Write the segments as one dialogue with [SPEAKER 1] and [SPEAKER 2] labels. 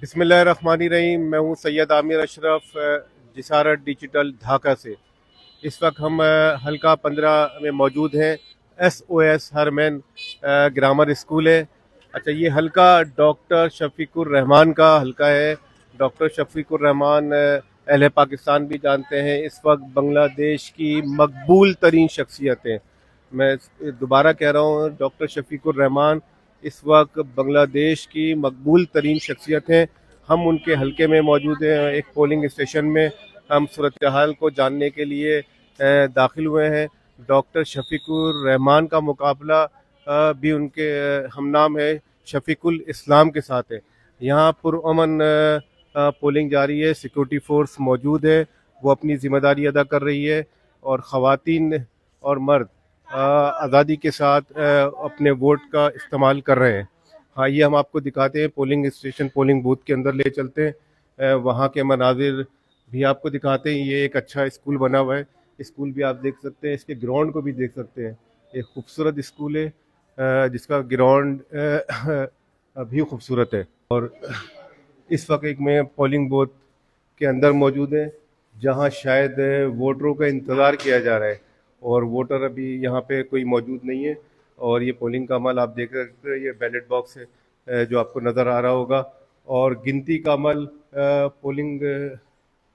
[SPEAKER 1] बिस्मिल्लाहिर्रहमानिर्रहीम। मैं हूँ सैयद आमिर अशरफ, जिसारत डिजिटल ढाका से। इस वक्त हम हल्का 15 में मौजूद हैं। SOS हरमैन ग्रामर स्कूल है। अच्छा, ये हल्का डॉक्टर शफीकुर रहमान का हल्का है। डॉक्टर शफीकुर रहमान अहले पाकिस्तान भी जानते हैं। इस वक्त बांग्लादेश की मकबूल तरीन शख्सियत हैं। मैं दोबारा कह रहा हूँ, डॉक्टर शफीकुर रहमान इस वक्त बांग्लादेश की मकबूल तरीन शख्सियत हैं। हम उनके हल्के में मौजूद हैं, एक पोलिंग स्टेशन में। हम सूरत हाल को जानने के लिए दाखिल हुए हैं। डॉक्टर शफीकुर रहमान का मुकाबला भी उनके हमनाम है, शफीकुल इस्लाम के साथ है। यहाँ पुरअमन पोलिंग जारी है, सिक्योरिटी फोर्स मौजूद है, वो अपनी ज़िम्मेदारी अदा कर रही है और ख़वातीन और मर्द आज़ादी के साथ अपने वोट का इस्तेमाल कर रहे हैं। हाँ, ये हम आपको दिखाते हैं, पोलिंग स्टेशन, पोलिंग बूथ के अंदर ले चलते हैं, वहाँ के मनाजिर भी आपको दिखाते हैं। ये एक अच्छा स्कूल बना हुआ है, स्कूल भी आप देख सकते हैं, इसके ग्राउंड को भी देख सकते हैं। एक खूबसूरत स्कूल है, जिसका ग्राउंड भी खूबसूरत है। और इस वक्त एक मैं पोलिंग बूथ के अंदर मौजूद है, जहां शायद वोटरों का इंतज़ार किया जा रहा है और वोटर अभी यहाँ पे कोई मौजूद नहीं है। और ये पोलिंग का अमल आप देख सकते हैं, ये बैलेट बॉक्स है जो आपको नज़र आ रहा होगा। और गिनती का अमल, पोलिंग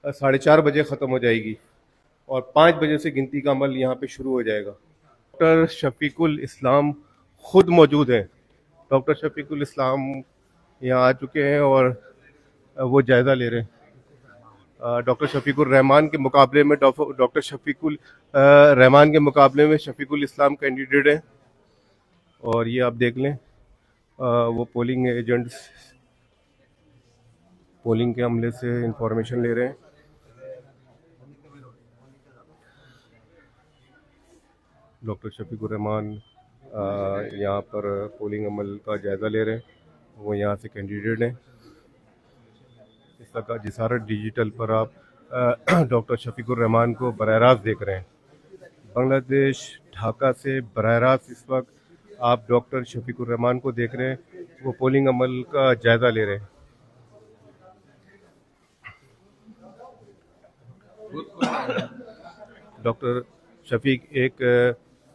[SPEAKER 1] 4:30 बजे ख़त्म हो जाएगी और 5 बजे से गिनती का अमल यहाँ पे शुरू हो जाएगा। डॉक्टर शफीकुल इस्लाम खुद मौजूद हैं। डॉक्टर शफीकुल इस्लाम यहाँ आ चुके हैं और वो जायज़ा ले रहे हैं। डॉक्टर शफीकुर रहमान के मुकाबले में डॉक्टर शफीकुल रहमान के मुकाबले में शफीकुल इस्लाम कैंडिडेट हैं। और ये आप देख लें, वो पोलिंग एजेंट्स पोलिंग के अमले से इंफॉर्मेशन ले रहे हैं। डॉक्टर शफीकुर रहमान यहाँ पर पोलिंग अमल का जायज़ा ले रहे हैं, वो यहाँ से कैंडिडेट हैं। इस तरह जिसारत डिजिटल पर आप डॉक्टर शफीकुर रहमान को बराह रास्त देख रहे हैं। बांग्लादेश ढाका से बराह रास्त इस वक्त आप डॉक्टर शफीकुर रहमान को देख रहे हैं, वो पोलिंग अमल का जायज़ा ले रहे हैं। डॉक्टर शफीक एक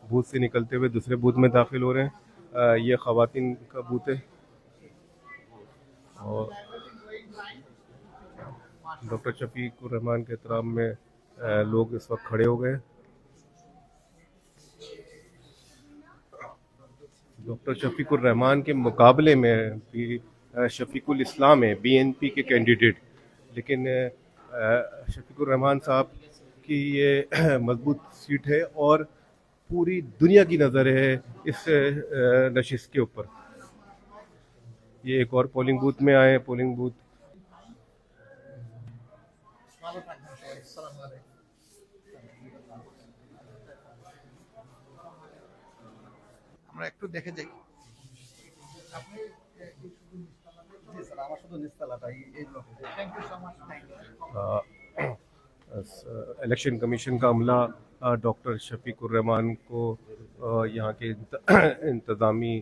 [SPEAKER 1] बूथ से निकलते हुए दूसरे बूथ में दाखिल हो रहे हैं। ये ख़वातीन का बूथ है और डॉक्टर शफीकुर रहमान के एहतराम में लोग इस वक्त खड़े हो गए। डॉक्टर शफीकुर रहमान के मुकाबले में भी शफीकुल इस्लाम है, BNP के कैंडिडेट। लेकिन शफीकुर रहमान साहब की ये मजबूत सीट है और पूरी दुनिया की नज़र है इस नशिस्त के ऊपर। ये एक और पोलिंग बूथ में आए, पोलिंग बूथ
[SPEAKER 2] আমরা একটু দেখে যাই। আপনি জি স্যার, আমার শুধু নিচতলাটাই এই ব্লকে। Thank you so much.
[SPEAKER 1] Election commission का अमला डॉक्टर शफीकुर रहमान को यहाँ के इंतज़ामी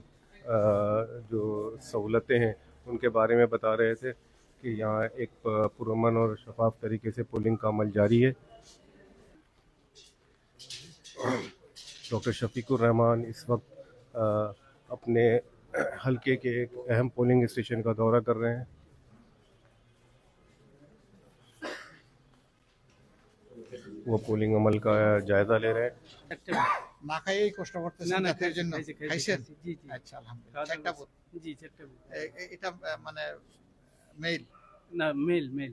[SPEAKER 1] जो सहूलतें हैं उनके बारे में बता रहे थे कि यहाँ एक पुरअमन और शफाफ तरीके से पोलिंग का अमल जारी है। डॉक्टर शफीकुर रहमान इस वक्त अपने हल्के के एक अहम पोलिंग स्टेशन का दौरा कर रहे हैं। वो पोलिंग अमल का जायजा ले रहे हैं।
[SPEAKER 2] না খাইয়েই কষ্ট করতেছেন জাতির জন্য। খাইছেন?
[SPEAKER 3] জি জি।
[SPEAKER 2] আচ্ছা, আলহামদুলিল্লাহ। একটা বুথ।
[SPEAKER 3] জি, চারটা বুথ।
[SPEAKER 2] এটা মানে মেল,
[SPEAKER 3] না, মেল মেল।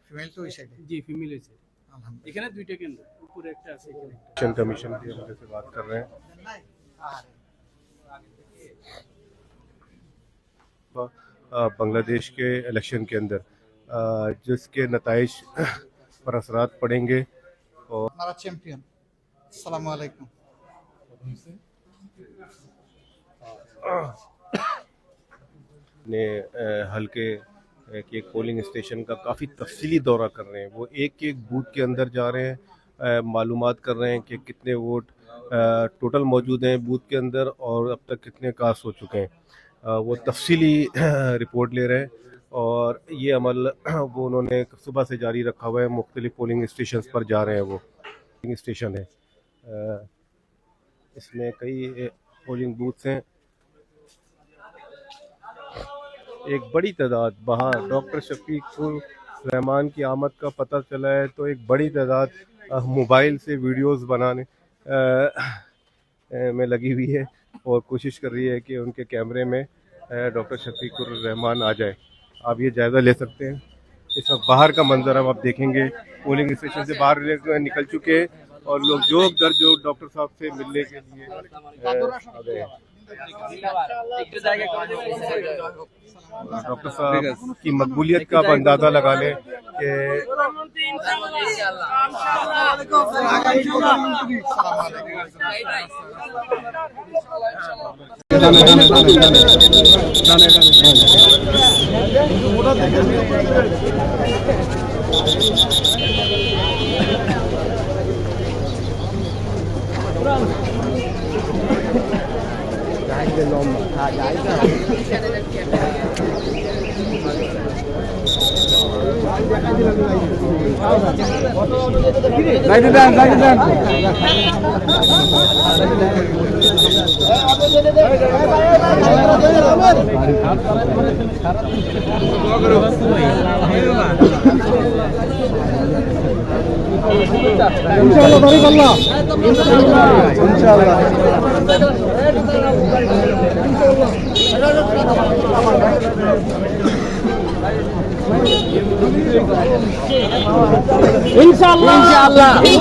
[SPEAKER 2] ফিমেল তো ওই সাইডে।
[SPEAKER 3] জি, ফিমেল হয়েছে।
[SPEAKER 2] আলহামদুলিল্লাহ।
[SPEAKER 3] এখানে দুইটা কেন্দ্র, উপরে একটা আছে, এখানে একটা।
[SPEAKER 1] इलेक्शन कमीशन के अमले से बात कर रहे हैं। बांग्लादेश के इलेक्शन के अंदर जिसके नताइज पर असरात पड़ेंगे। और
[SPEAKER 2] আপনারা চ্যাম্পিয়ন। আসসালামু আলাইকুম।
[SPEAKER 1] ने हल्के के पोलिंग स्टेशन का काफ़ी तफसीली दौरा कर रहे हैं। वो एक एक बूथ के अंदर जा रहे हैं, मालूमात कर रहे हैं कि कितने वोट टोटल मौजूद हैं बूथ के अंदर और अब तक कितने कास्ट हो चुके हैं। वो तफसीली रिपोर्ट ले रहे हैं और ये अमल वो उन्होंने सुबह से जारी रखा हुआ है। मुख्तलिफ पोलिंग स्टेशन पर जा रहे हैं। वो पोलिंग स्टेशन है, इसमें कई पोलिंग बूथ्स हैं। एक बड़ी तादाद बाहर डॉक्टर शफीकुर रहमान की आमद का पता चला है तो एक बड़ी तादाद मोबाइल से वीडियोस बनाने में लगी हुई है और कोशिश कर रही है कि उनके कैमरे में डॉक्टर शफीकुर रहमान आ जाए। आप ये जायज़ा ले सकते हैं। इस वक्त बाहर का मंजर अब आप देखेंगे, पोलिंग स्टेशन से बाहर निकल चुके हैं और लोग जो डॉक्टर साहब से मिलने के लिए आ गए हैं। डॉक्टर साहब की मकबूलियत का आप अंदाजा लगा लें कि
[SPEAKER 4] इंशाल्लाह